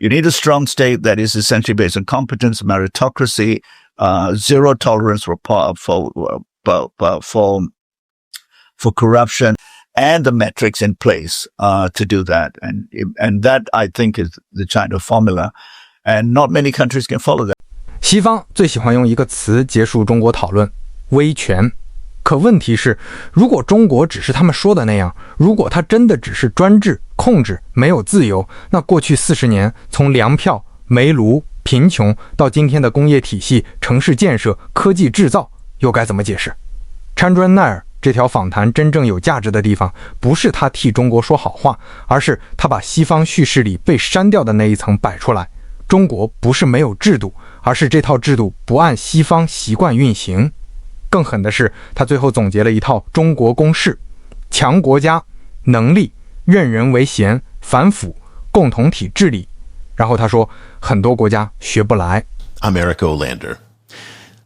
You need a strong state that is essentially based on competence, meritocracy, zero tolerance for corruption, and the metrics in place to do that. And that, I think, is the China formula. And not many countries can follow that. 西方最喜欢用一个词结束中国讨论，威权。可问题是，如果中国只是他们说的那样，如果它真的只是专制、控制，没有自由，那过去40年，从粮票、煤炉、贫穷到今天的工业体系、城市建设、科技制造，又该怎么解释？ Chandran Nair 这条访谈真正有价值的地方，不是他替中国说好话，而是他把西方叙事里被删掉的那一层摆出来。中国不是没有制度，而是这套制度不按西方习惯运行。更狠的是，他最后总结了一套中国公式：强国家、能力、任人唯贤、反腐、共同体治理。然后他说，很多国家学不来。I'm Eric Olander.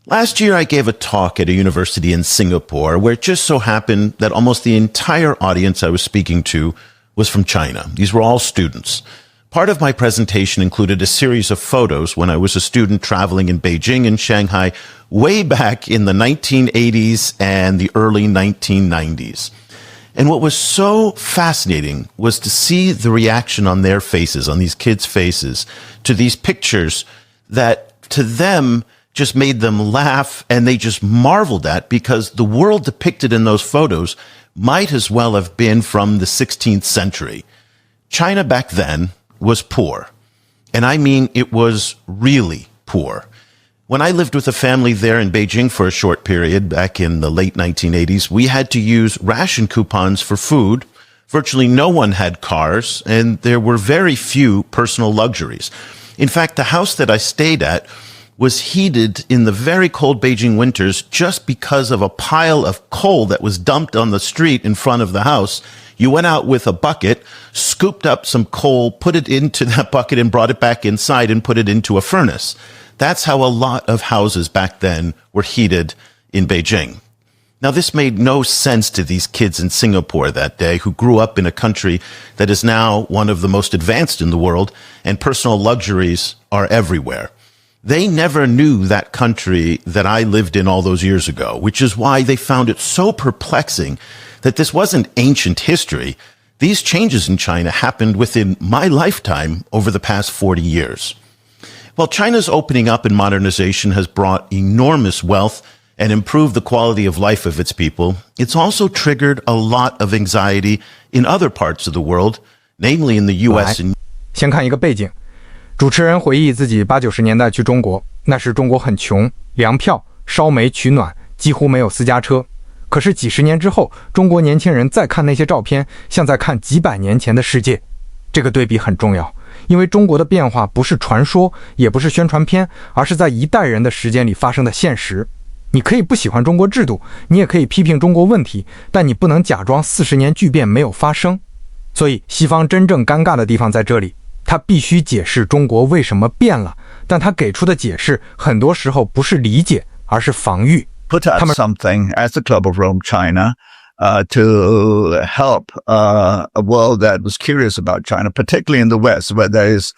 Last year, I gave a talk at a university in Singapore where it just so happened that almost the entire audience I was speaking to was from China. These were all students. Part of my presentation included a series of photos when I was a student traveling in Beijing and Shanghai way back in the 1980s and the early 1990s. And what was so fascinating was to see the reaction on their faces, on these kids' faces, to these pictures that to them just made them laugh, and they just marveled at, because the world depicted in those photos might as well have been from the 16th century. China back then was poor. And I mean, it was really poor. When I lived with a family there in Beijing for a short period back in the late 1980s, we had to use ration coupons for food. Virtually no one had cars, and there were very few personal luxuries. In fact, the house that I stayed at was heated in the very cold Beijing winters just because of a pile of coal that was dumped on the street in front of the house. You went out with a bucket, scooped up some coal, put it into that bucket and brought it back inside and put it into a furnace. That's how a lot of houses back then were heated in Beijing. Now, this made no sense to these kids in Singapore that day who grew up in a country that is now one of the most advanced in the world, and personal luxuries are everywhere. They never knew that country that I lived in all those years ago, which is why they found it so perplexing that this wasn't ancient history. These changes in China happened within my lifetime over the past 40 years. While China's opening up and modernization has brought enormous wealth and improved the quality of life of its people, it's also triggered a lot of anxiety in other parts of the world, namely in the US and... 先看一个背景。主持人回忆自己80、90年代去中国，那时中国很穷，粮票、烧煤取暖，几乎没有私家车。可是几十年之后，中国年轻人再看那些照片，像在看几百年前的世界。这个对比很重要，因为中国的变化不是传说，也不是宣传片，而是在一代人的时间里发生的现实。你可以不喜欢中国制度，你也可以批评中国问题，但你不能假装40年巨变没有发生。所以西方真正尴尬的地方在这里，他必须解释中国为什么变了，但他给出的解释很多时候不是理解，而是防御。Put out something as the Club of Rome China to help a world that was curious about China, particularly in the West, where there is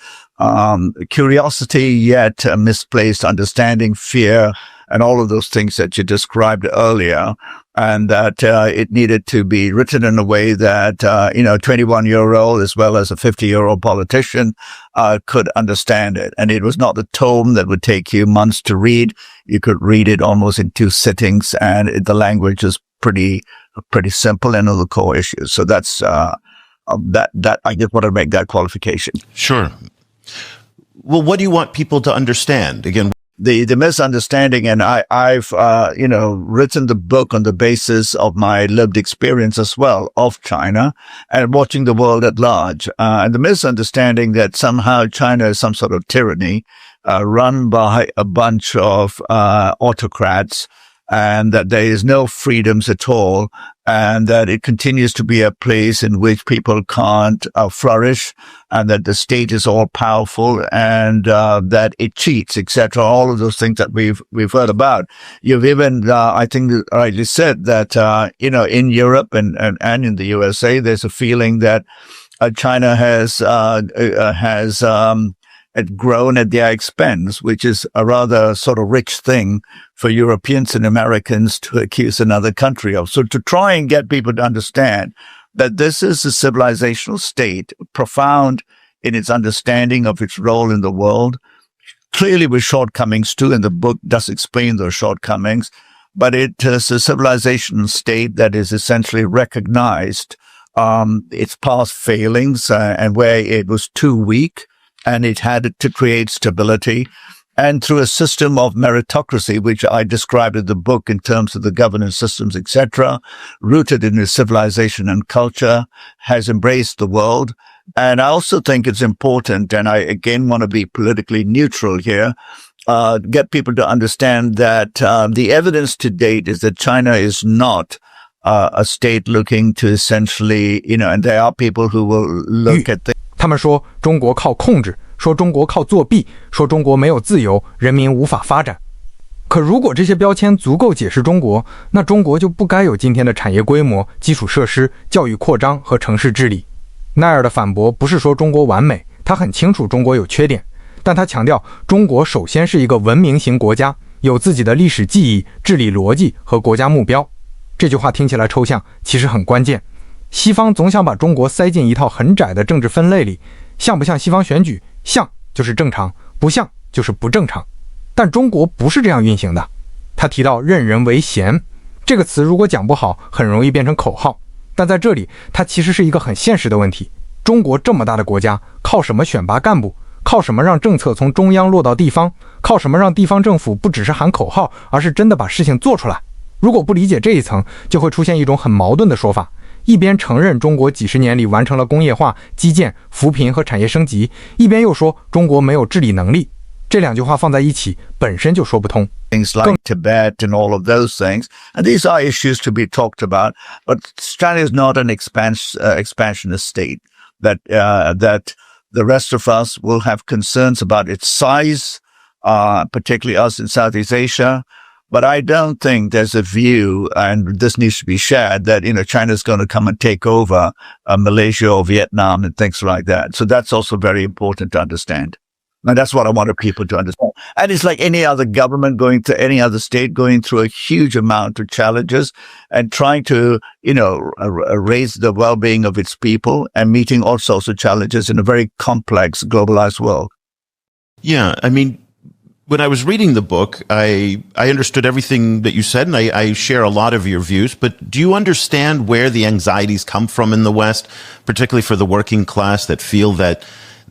curiosity yet misplaced understanding, fear, and all of those things that you described earlier, and that it needed to be written in a way that, a 21-year-old as well as a 50-year-old politician could understand it. And it was not a tome that would take you months to read. You could read it almost in 2 sittings, and the language is pretty simple and all the core issues. So that's that I just want to make that qualification. Sure. Well, what do you want people to understand? Again, the misunderstanding, and I've written the book on the basis of my lived experience as well of China and watching the world at large. And the misunderstanding that somehow China is some sort of tyranny run by a bunch of autocrats, and that there is no freedoms at all, and that it continues to be a place in which people can't flourish, and that the state is all powerful, and that it cheats, etc. All of those things that we've heard about. You've even, I think, rightly said that in Europe and in the USA, there's a feeling that China has had grown at their expense, which is a rather sort of rich thing for Europeans and Americans to accuse another country of. So to try and get people to understand that this is a civilizational state, profound in its understanding of its role in the world, clearly with shortcomings too, and the book does explain those shortcomings, but it is a civilizational state that is essentially recognized its past failings and where it was too weak, and it had to create stability. And through a system of meritocracy, which I described in the book in terms of the governance systems, etc., rooted in its civilization and culture, has embraced the world. And I also think it's important, and I again want to be politically neutral here, get people to understand that the evidence to date is that China is not a state looking to essentially, and there are people who will look at things. 他们说中国靠控制，说中国靠作弊，说中国没有自由，人民无法发展。可如果这些标签足够解释中国，那中国就不该有今天的产业规模、基础设施、教育扩张和城市治理。奈尔的反驳不是说中国完美，他很清楚中国有缺点，但他强调中国首先是一个文明型国家，有自己的历史记忆、治理逻辑和国家目标。这句话听起来抽象，其实很关键。西方总想把中国塞进一套很窄的政治分类里，像不像西方选举？像就是正常，不像就是不正常。但中国不是这样运行的。他提到任人唯贤这个词，如果讲不好，很容易变成口号。但在这里，它其实是一个很现实的问题。中国这么大的国家，靠什么选拔干部？靠什么让政策从中央落到地方？靠什么让地方政府不只是喊口号，而是真的把事情做出来？如果不理解这一层，就会出现一种很矛盾的说法：一边承认中国几十年里完成了工业化、基建、扶贫和产业升级，一边又说中国没有治理能力。这两句话放在一起，本身就说不通。Things like Tibet and all of those things. And these are issues to be talked about. But China is not an expansionist state that the rest of us will have concerns about its size, particularly us in Southeast Asia. But I don't think there's a view, and this needs to be shared, that, China's going to come and take over Malaysia or Vietnam and things like that. So that's also very important to understand. And that's what I wanted people to understand. And it's like any other government going to any other state going through a huge amount of challenges and trying to, raise the well-being of its people and meeting all sorts of challenges in a very complex, globalized world. Yeah, I mean, when I was reading the book, I understood everything that you said, and I share a lot of your views, but do you understand where the anxieties come from in the West, particularly for the working class that feel that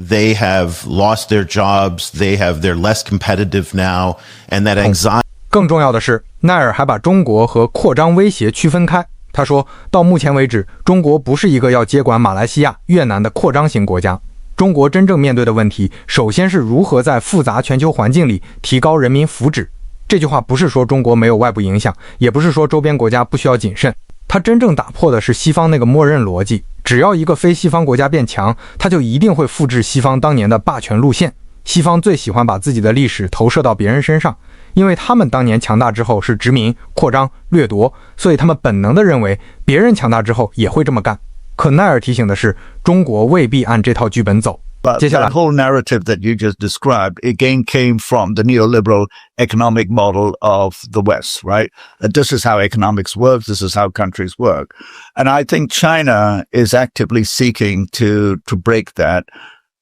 they have lost their jobs, they're less competitive now, and that anxiety. 更重要的是，奈尔还把中国和扩张威胁区分开。他说，到目前为止，中国不是一个要接管马来西亚、越南的扩张型国家。中国真正面对的问题，首先是如何在复杂全球环境里提高人民福祉。这句话不是说中国没有外部影响，也不是说周边国家不需要谨慎。它真正打破的是西方那个默认逻辑，只要一个非西方国家变强，它就一定会复制西方当年的霸权路线。西方最喜欢把自己的历史投射到别人身上，因为他们当年强大之后是殖民、扩张、掠夺，所以他们本能地认为别人强大之后也会这么干。可奈尔提醒的是，中国未必按这套剧本走。But that whole narrative that you just described, again, came from the neoliberal economic model of the West, right? That this is how economics works. This is how countries work. And I think China is actively seeking to break that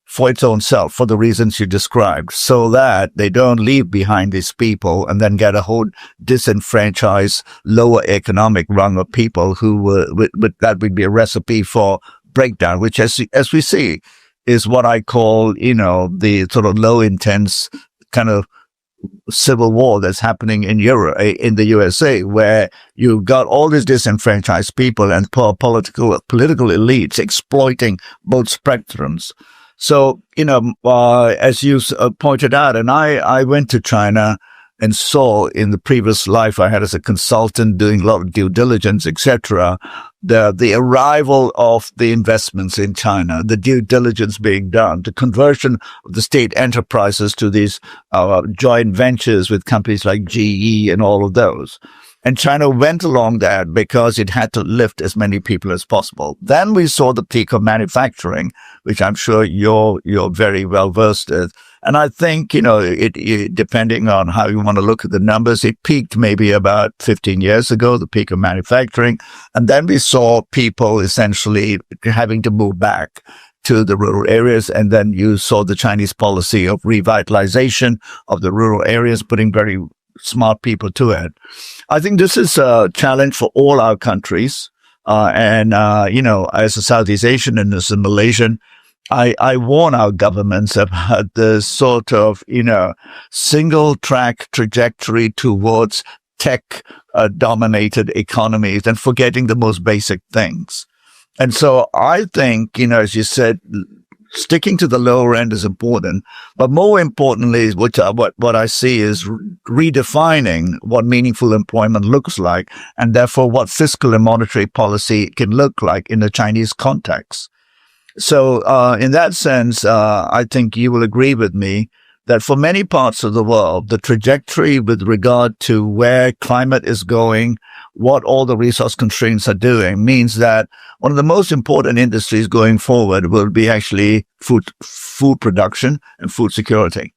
for its own self, for the reasons you described, so that they don't leave behind these people and then get a whole disenfranchised, lower economic rung of people who that would be a recipe for breakdown, which as we see, is what I call, the sort of low intense kind of civil war that's happening in Europe, in the USA, where you've got all these disenfranchised people and political elites exploiting both spectrums. So, as you pointed out, and I went to China and saw in the previous life I had as a consultant doing a lot of due diligence, etc., the arrival of the investments in China, the due diligence being done, the conversion of the state enterprises to these joint ventures with companies like GE and all of those. And China went along that because it had to lift as many people as possible. Then we saw the peak of manufacturing, which I'm sure you're very well versed in. And I think, it depending on how you want to look at the numbers, it peaked maybe about 15 years ago, the peak of manufacturing. And then we saw people essentially having to move back to the rural areas. And then you saw the Chinese policy of revitalization of the rural areas, putting very smart people to it. I think this is a challenge for all our countries. As a Southeast Asian and as a Malaysian, I warn our governments about this sort of, single track trajectory towards tech dominated economies and forgetting the most basic things. And so I think, as you said, sticking to the lower end is important, but more importantly, what I see is redefining what meaningful employment looks like, and therefore what fiscal and monetary policy can look like in the Chinese context. So, in that sense, I think you will agree with me that for many parts of the world, the trajectory with regard to where climate is going, what all the resource constraints are doing, means that one of the most important industries going forward will be actually food production and food security.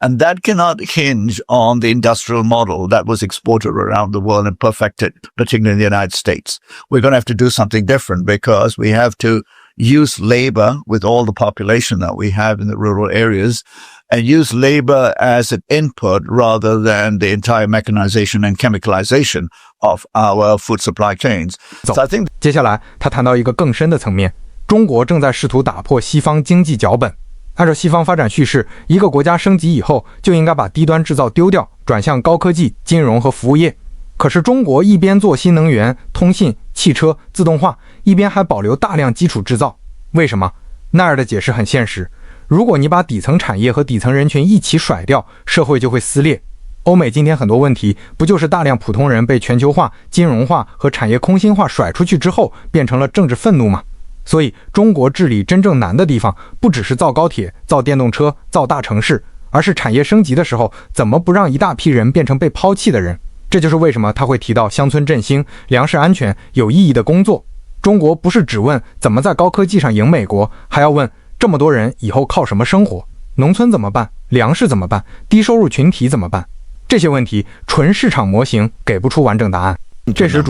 And that cannot hinge on the industrial model that was exported around the world and perfected, particularly in the United States. We're going to have to do something different because we have to use labor with all the population that we have in the rural areas and use labor as an input rather than the entire mechanization and chemicalization of our food supply chains. So I think 接下来他谈到一个更深的层面，中国正在试图打破西方经济脚本。按照西方发展叙事，一个国家升级以后就应该把低端制造丢掉，转向高科技、金融和服务业。可是中国一边做新能源、通信、汽车、自动化，一边还保留大量基础制造。为什么？奈尔的解释很现实，如果你把底层产业和底层人群一起甩掉，社会就会撕裂。欧美今天很多问题，不就是大量普通人被全球化、金融化和产业空心化甩出去之后，变成了政治愤怒吗？所以中国治理真正难的地方，不只是造高铁、造电动车、造大城市，而是产业升级的时候，怎么不让一大批人变成被抛弃的人。这就是为什么他会提到乡村振兴、粮食安全、有意义的工作。中国不是只问怎么在高科技上赢美国，还要问这么多人以后靠什么生活？农村怎么办？粮食怎么办？低收入群体怎么办？这些问题纯市场模型给不出完整答案。这时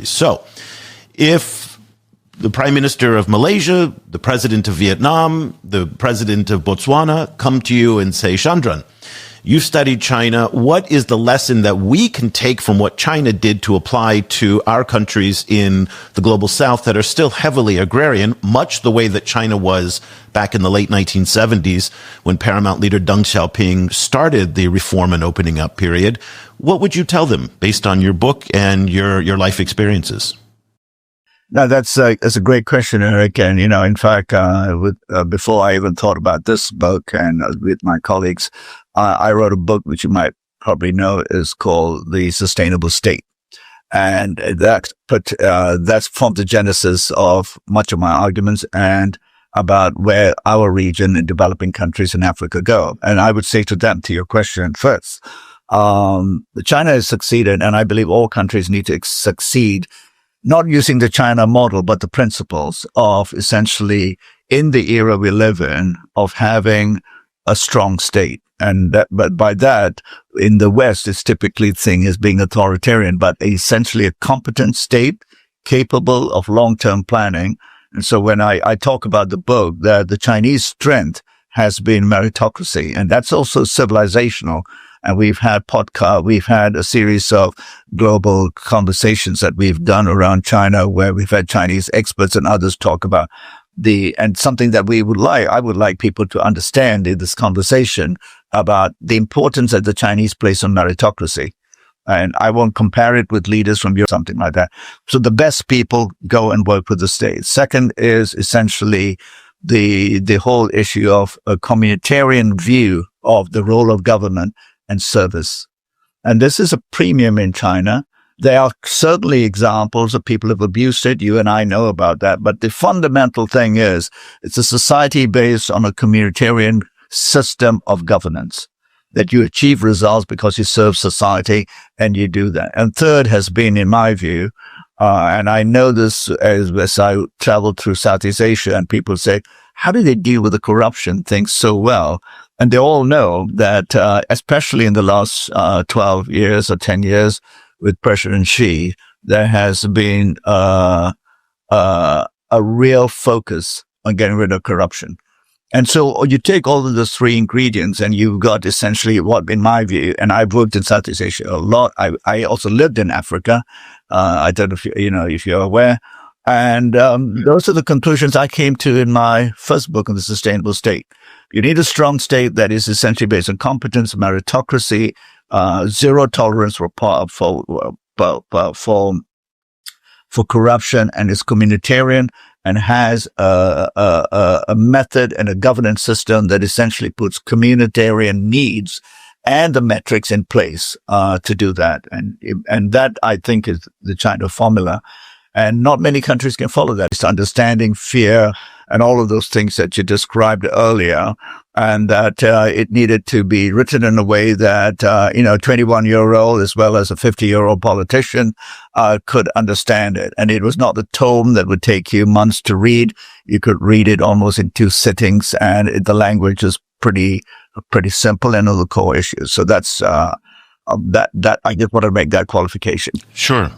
So, if the Prime Minister of Malaysia, the President of Vietnam, the President of Botswana come to you and say, Chandran, you've studied China. What is the lesson that we can take from what China did to apply to our countries in the global south that are still heavily agrarian, much the way that China was back in the late 1970s when paramount leader Deng Xiaoping started the reform and opening up period? What would you tell them based on your book and your life experiences? No, that's a great question, Eric. And, in fact, before I even thought about this book and with my colleagues, I wrote a book, which you might probably know is called The Sustainable State. And that's formed the genesis of much of my arguments and about where our region and developing countries in Africa go. And I would say to them, to your question first, China has succeeded, and I believe all countries need to succeed, not using the China model, but the principles of essentially in the era we live in of having a strong state. And that, but by that, in the West, it's typically seen as being authoritarian, but essentially a competent state capable of long-term planning. And so when I talk about the book, that the Chinese strength has been meritocracy, and that's also civilizational. And we've had a series of global conversations that we've done around China where we've had Chinese experts and others talk about and something that I would like people to understand in this conversation about the importance that the Chinese place on meritocracy. And I won't compare it with leaders from Europe, something like that. So the best people go and work with the state. Second is essentially the whole issue of a communitarian view of the role of government and service. And this is a premium in China. There are certainly examples of people who have abused it. You and I know about that. But the fundamental thing is it's a society based on a communitarian system of governance, that you achieve results because you serve society and you do that. And third has been, in my view, and I know this as I traveled through Southeast Asia and people say, how do they deal with the corruption thing so well? And they all know that, especially in the last 12 years or 10 years with President Xi, there has been a real focus on getting rid of corruption. And so you take all of those three ingredients and you've got essentially what, in my view, and I've worked in Southeast Asia a lot. I also lived in Africa. I don't know if you're aware. And those are the conclusions I came to in my first book on the sustainable state. You need a strong state that is essentially based on competence, meritocracy, zero tolerance for corruption, and is communitarian and has a method and a governance system that essentially puts communitarian needs and the metrics in place to do that. And that, I think, is the China formula. And not many countries can follow that. It's understanding fear and all of those things that you described earlier, and that it needed to be written in a way that, a 21-year-old as well as a 50-year-old politician could understand it. And it was not the tome that would take you months to read. You could read it almost in 2 sittings, and the language is pretty simple and all the core issues. So that's that I just want to make that qualification. Sure.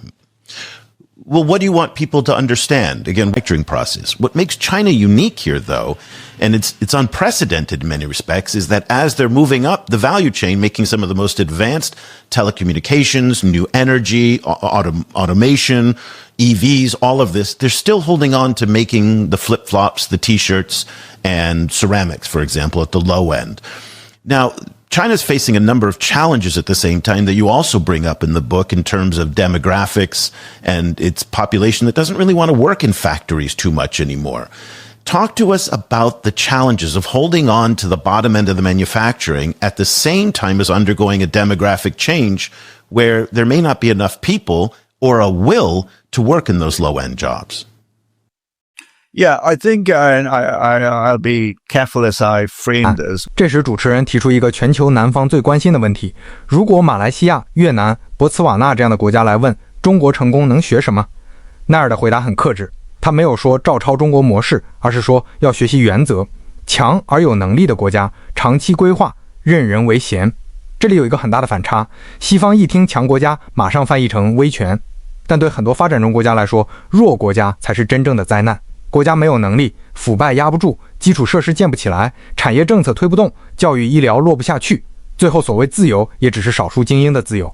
Well, what do you want people to understand? Again, lecturing process. What makes China unique here, though, and it's unprecedented in many respects, is that as they're moving up the value chain, making some of the most advanced telecommunications, new energy, automation, EVs, all of this, they're still holding on to making the flip-flops, the T-shirts, and ceramics, for example, at the low end. Now, China's facing a number of challenges at the same time that you also bring up in the book in terms of demographics and its population that doesn't really want to work in factories too much anymore. Talk to us about the challenges of holding on to the bottom end of the manufacturing at the same time as undergoing a demographic change where there may not be enough people or a will to work in those low-end jobs. Yeah, I think I'll be careful as I frame this. 这时主持人提出一个全球南方最关心的问题：如果马来西亚、越南、博茨瓦纳这样的国家来问中国成功能学什么，奈尔的回答很克制，他没有说照抄中国模式，而是说要学习原则，强而有能力的国家长期规划，任人唯贤。这里有一个很大的反差，西方一听强国家马上翻译成威权，但对很多发展中国家来说，弱国家才是真正的灾难。国家没有能力，腐败压不住，基础设施建不起来，产业政策推不动，教育医疗落不下去，最后所谓自由也只是少数精英的自由。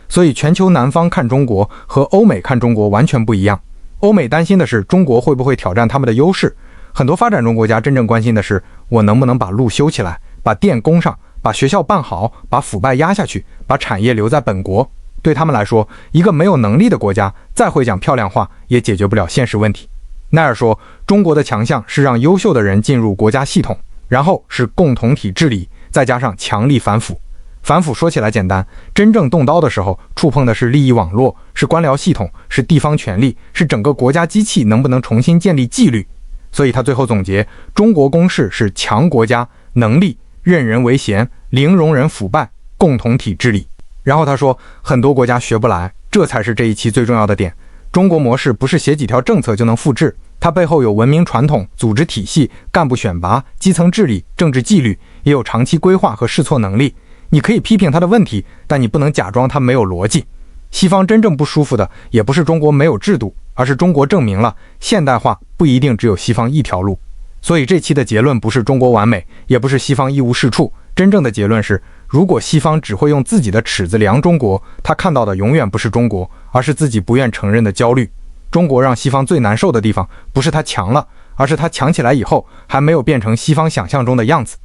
所以全球南方看中国和欧美看中国完全不一样。欧美担心的是中国会不会挑战他们的优势，很多发展中国家真正关心的是我能不能把路修起来，把电供上，把学校办好，把腐败压下去，把产业留在本国。对他们来说，一个没有能力的国家再会讲漂亮话也解决不了现实问题。奈尔说，中国的强项是让优秀的人进入国家系统，然后是共同体治理，再加上强力反腐。反腐说起来简单，真正动刀的时候，触碰的是利益网络，是官僚系统，是地方权力，是整个国家机器能不能重新建立纪律。所以他最后总结，中国公式是强国家、能力、任人唯贤、零容忍腐败、共同体治理。然后他说，很多国家学不来，这才是这一期最重要的点。中国模式不是写几条政策就能复制，它背后有文明传统、组织体系、干部选拔、基层治理、政治纪律，也有长期规划和试错能力。你可以批评它的问题，但你不能假装它没有逻辑。西方真正不舒服的也不是中国没有制度，而是中国证明了现代化不一定只有西方一条路。所以这期的结论不是中国完美，也不是西方一无是处，真正的结论是，如果西方只会用自己的尺子量中国，他看到的永远不是中国，而是自己不愿承认的焦虑。中国让西方最难受的地方，不是他强了，而是他强起来以后还没有变成西方想象中的样子。